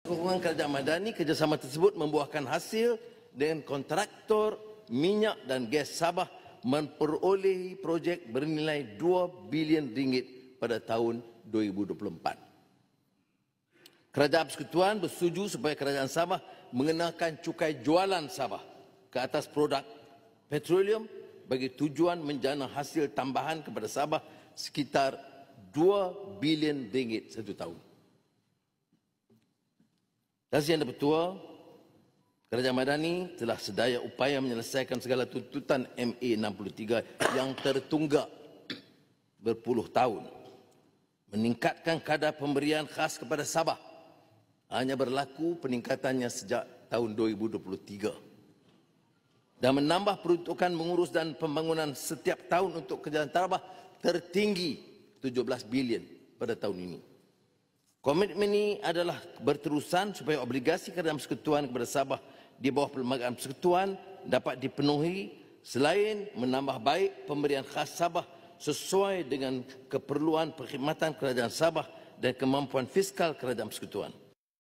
Sokongan kerajaan Madani, kerjasama tersebut membuahkan hasil dengan kontraktor minyak dan gas Sabah memperolehi projek bernilai RM2 bilion pada tahun 2024. Kerajaan Persekutuan bersetuju supaya kerajaan Sabah mengenakan cukai jualan Sabah ke atas produk petroleum bagi tujuan menjana hasil tambahan kepada Sabah sekitar RM2 bilion satu tahun. Yang Pertua, Kerajaan Madani telah sedaya upaya menyelesaikan segala tuntutan MA 63 yang tertunggak berpuluh tahun. Meningkatkan kadar pemberian khas kepada Sabah. Hanya berlaku peningkatannya sejak tahun 2023. Dan menambah peruntukan mengurus dan pembangunan setiap tahun untuk kerajaan Sabah tertinggi 17 bilion pada tahun ini. Komitmen ini adalah berterusan supaya obligasi kerajaan persekutuan kepada Sabah di bawah perlembagaan persekutuan dapat dipenuhi selain menambah baik pemberian khas Sabah sesuai dengan keperluan perkhidmatan kerajaan Sabah dan kemampuan fiskal kerajaan persekutuan.